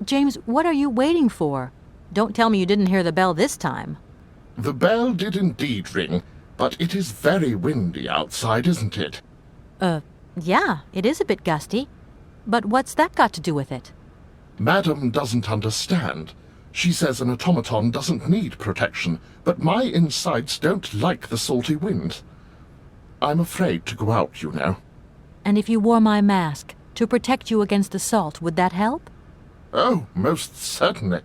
James, what are you waiting for? Don't tell me you didn't hear the bell this time. The bell did indeed ring, but it is very windy outside, isn't it? Yeah, it is a bit gusty. But what's that got to do with it? Madam doesn't understand. She says an automaton doesn't need protection, but my insides don't like the salty wind. I'm afraid to go out, you know. And if you wore my mask to protect you against the salt, would that help? Oh, most certainly.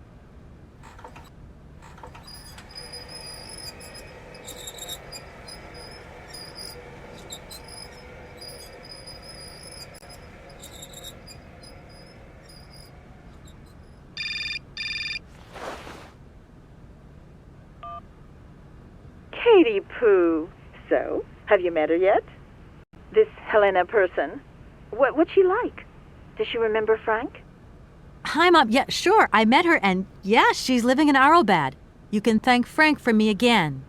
Katie Pooh. So, have you met her yet? This Helena person? What's she like? Does she remember Frank? Hi, Mom. Yeah, sure. I met her, and yeah, she's living in Arlbad. You can thank Frank for me again.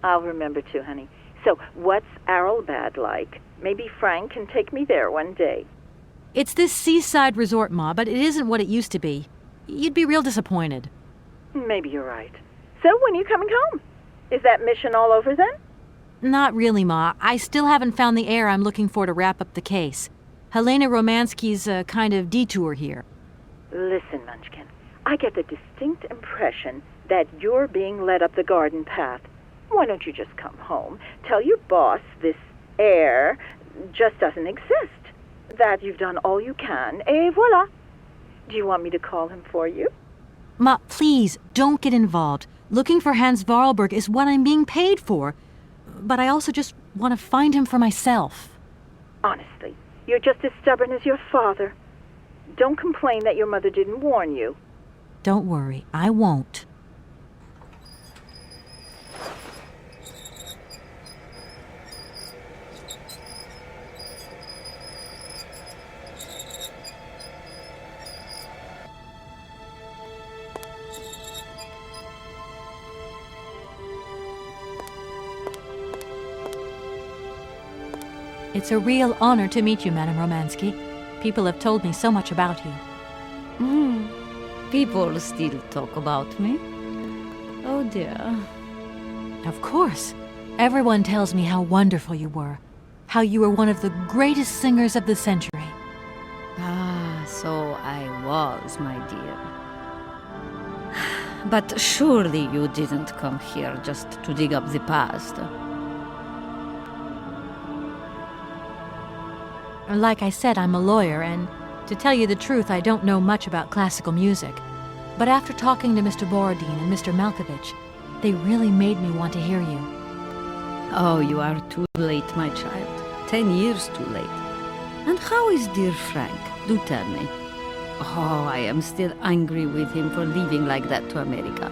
I'll remember too, honey. So, what's Arlbad like? Maybe Frank can take me there one day. It's this seaside resort, Ma, but it isn't what it used to be. You'd be real disappointed. Maybe you're right. So, when are you coming home? Is that mission all over then? Not really, Ma. I still haven't found the heir I'm looking for to wrap up the case. Helena Romansky's a kind of detour here. Listen, Munchkin, I get the distinct impression that you're being led up the garden path. Why don't you just come home, tell your boss this heir just doesn't exist, that you've done all you can, et voila. Do you want me to call him for you? Ma, please, don't get involved. Looking for Hans Vorarlberg is what I'm being paid for. But I also just want to find him for myself. Honestly, you're just as stubborn as your father. Don't complain that your mother didn't warn you. Don't worry, I won't. It's a real honor to meet you, Madame Romansky. People have told me so much about you. People still talk about me. Oh dear. Of course. Everyone tells me how wonderful you were. How you were one of the greatest singers of the century. Ah, so I was, my dear. But surely you didn't come here just to dig up the past. Like I said, I'm a lawyer, and to tell you the truth, I don't know much about classical music. But after talking to Mr. Borodin and Mr. Malkovich, they really made me want to hear you. Oh, you are too late, my child. 10 years too late. And how is dear Frank? Do tell me. Oh, I am still angry with him for leaving like that to America.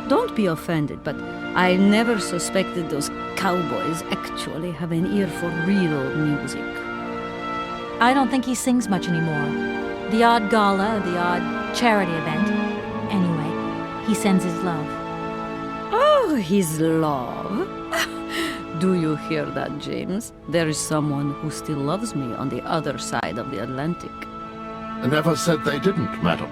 Don't be offended, but I never suspected those cowboys actually have an ear for real music. I don't think he sings much anymore. The odd gala, the odd charity event. Anyway, he sends his love. Oh, his love? Do you hear that, James? There is someone who still loves me on the other side of the Atlantic. I never said they didn't, madam.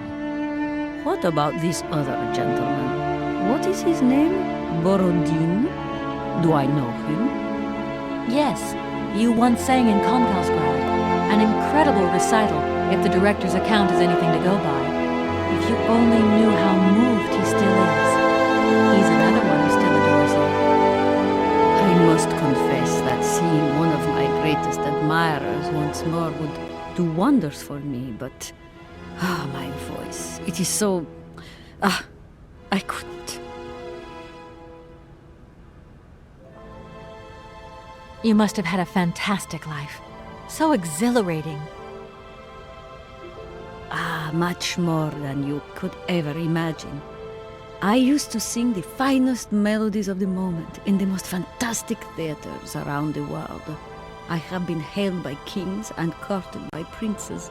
What about this other gentleman? What is his name? Borodin? Do I know him? Yes, you once sang in Komkalsgrad. An incredible recital, if the director's account is anything to go by. If you only knew how moved he still is. He's another one who still adores you. I must confess that seeing one of my greatest admirers once more would do wonders for me, but... my voice. It is so... I couldn't. You must have had a fantastic life. So exhilarating. Much more than you could ever imagine. I used to sing the finest melodies of the moment in the most fantastic theaters around the world. I have been hailed by kings and courted by princes.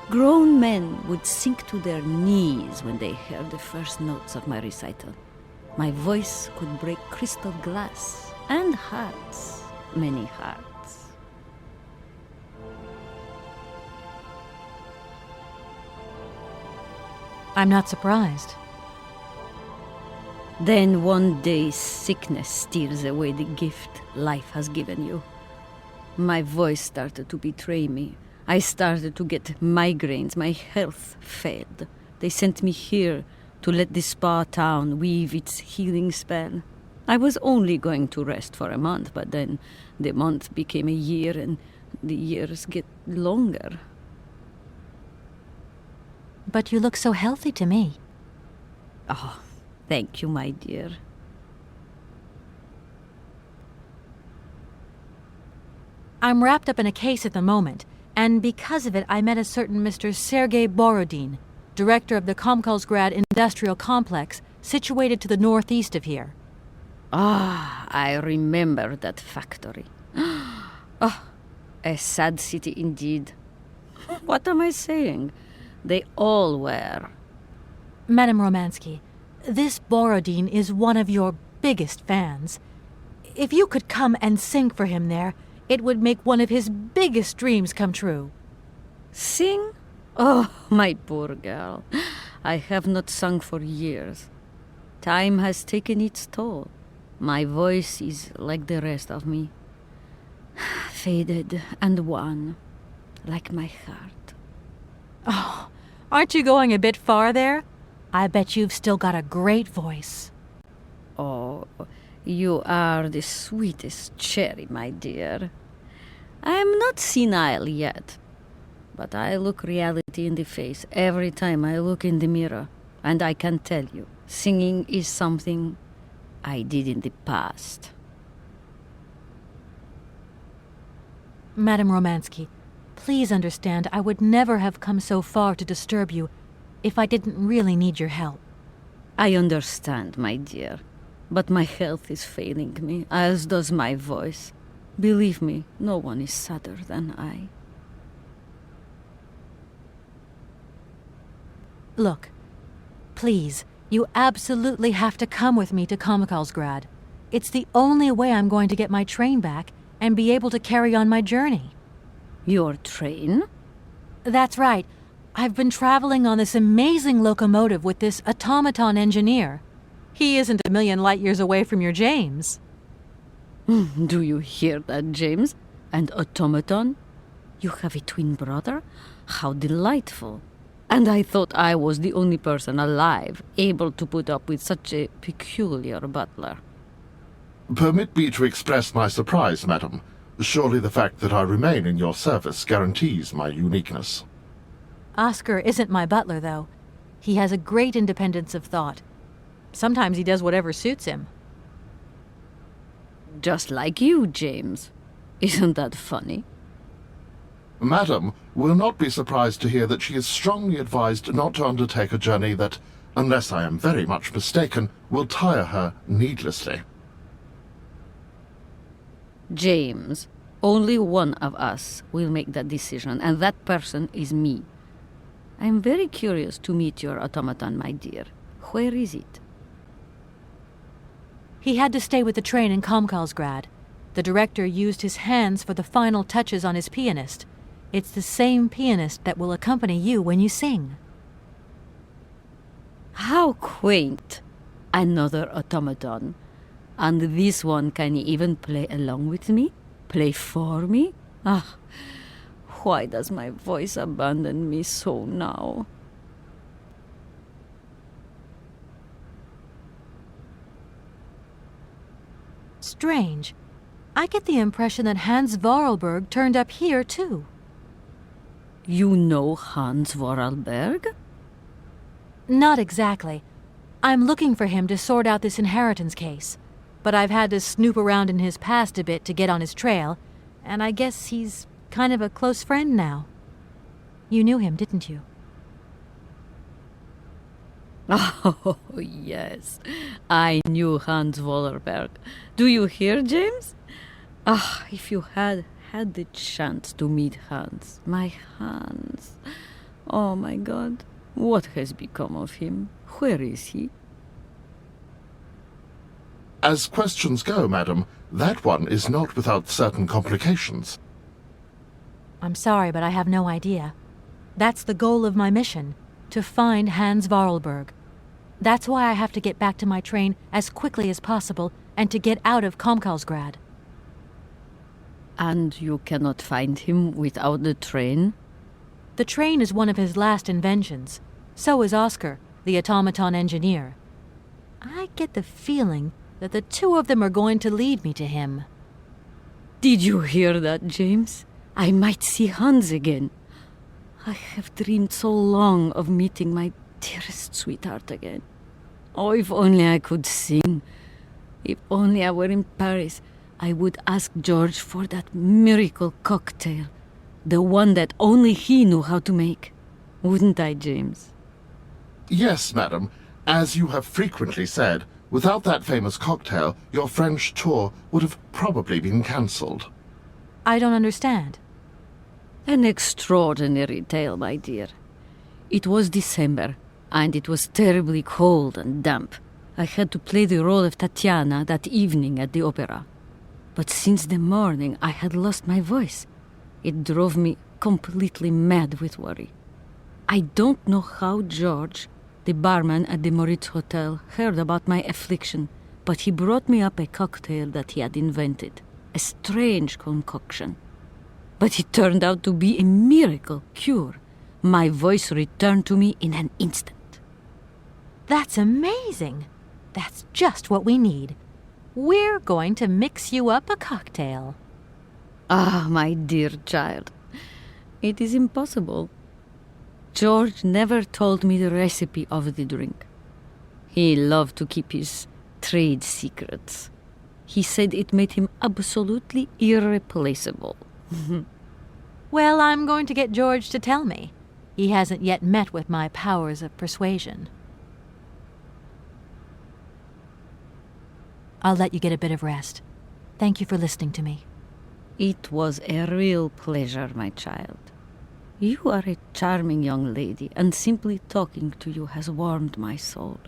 Grown men would sink to their knees when they heard the first notes of my recital. My voice could break crystal glass and hearts, many hearts. I'm not surprised. Then one day sickness steals away the gift life has given you. My voice started to betray me. I started to get migraines. My health failed. They sent me here to let the spa town weave its healing spell. I was only going to rest for a month, but then the month became a year and the years get longer. But you look so healthy to me. Oh, thank you, my dear. I'm wrapped up in a case at the moment, and because of it I met a certain Mr. Sergei Borodin, director of the Komkalsgrad Industrial Complex, situated to the northeast of here. Ah, I remember that factory. Oh, a sad city indeed. What am I saying? They all were. Madame Romansky, this Borodin is one of your biggest fans. If you could come and sing for him there, it would make one of his biggest dreams come true. Sing? Oh, my poor girl. I have not sung for years. Time has taken its toll. My voice is like the rest of me. Faded and wan, like my heart. Oh, aren't you going a bit far there? I bet you've still got a great voice. Oh, you are the sweetest cherry, my dear. I am not senile yet, but I look reality in the face every time I look in the mirror, and I can tell you, singing is something I did in the past. Madame Romansky, please understand I would never have come so far to disturb you if I didn't really need your help. I understand, my dear, but my health is failing me, as does my voice. Believe me, no one is sadder than I. Look, please, you absolutely have to come with me to Komkalsgrad. It's the only way I'm going to get my train back and be able to carry on my journey. Your train? That's right. I've been traveling on this amazing locomotive with this automaton engineer. He isn't a million light years away from your James. Do you hear that, James? And automaton? You have a twin brother? How delightful. And I thought I was the only person alive able to put up with such a peculiar butler. Permit me to express my surprise, madam. Surely the fact that I remain in your service guarantees my uniqueness. Oscar isn't my butler, though. He has a great independence of thought. Sometimes he does whatever suits him. Just like you, James. Isn't that funny? Madam will not be surprised to hear that she is strongly advised not to undertake a journey that, unless I am very much mistaken, will tire her needlessly. James, only one of us will make that decision, and that person is me. I'm very curious to meet your automaton, my dear. Where is it? He had to stay with the train in Komkalsgrad. The director used his hands for the final touches on his pianist. It's the same pianist that will accompany you when you sing. How quaint! Another automaton. And this one can even play along with me? Play for me? Ah, why does my voice abandon me so now? Strange. I get the impression that Hans Vorarlberg turned up here, too. You know Hans Vorarlberg? Not exactly. I'm looking for him to sort out this inheritance case. But I've had to snoop around in his past a bit to get on his trail, and I guess he's kind of a close friend now. You knew him, didn't you? Oh, yes. I knew Hans Vorarlberg. Do you hear, James? Ah, if you had had the chance to meet Hans. My Hans. Oh, my God. What has become of him? Where is he? As questions go, madam, that one is not without certain complications. I'm sorry, but I have no idea. That's the goal of my mission, to find Hans Varlberg. That's why I have to get back to my train as quickly as possible and to get out of Komkalsgrad. And you cannot find him without the train? The train is one of his last inventions. So is Oscar, the automaton engineer. I get the feeling that the two of them are going to lead me to him. Did you hear that, James? I might see Hans again. I have dreamed so long of meeting my dearest sweetheart again. Oh, if only I could sing. If only I were in Paris, I would ask George for that miracle cocktail. The one that only he knew how to make. Wouldn't I, James? Yes, madam. As you have frequently said, without that famous cocktail, your French tour would have probably been cancelled. I don't understand. An extraordinary tale, my dear. It was December, and it was terribly cold and damp. I had to play the role of Tatiana that evening at the opera. But since the morning I had lost my voice. It drove me completely mad with worry. I don't know how George, the barman at the Moritz Hotel, heard about my affliction, but he brought me up a cocktail that he had invented. A strange concoction. But it turned out to be a miracle cure. My voice returned to me in an instant. That's amazing. That's just what we need. We're going to mix you up a cocktail. Ah, my dear child. It is impossible. George never told me the recipe of the drink. He loved to keep his trade secrets. He said it made him absolutely irreplaceable. Well, I'm going to get George to tell me. He hasn't yet met with my powers of persuasion. I'll let you get a bit of rest. Thank you for listening to me. It was a real pleasure, my child. You are a charming young lady, and simply talking to you has warmed my soul.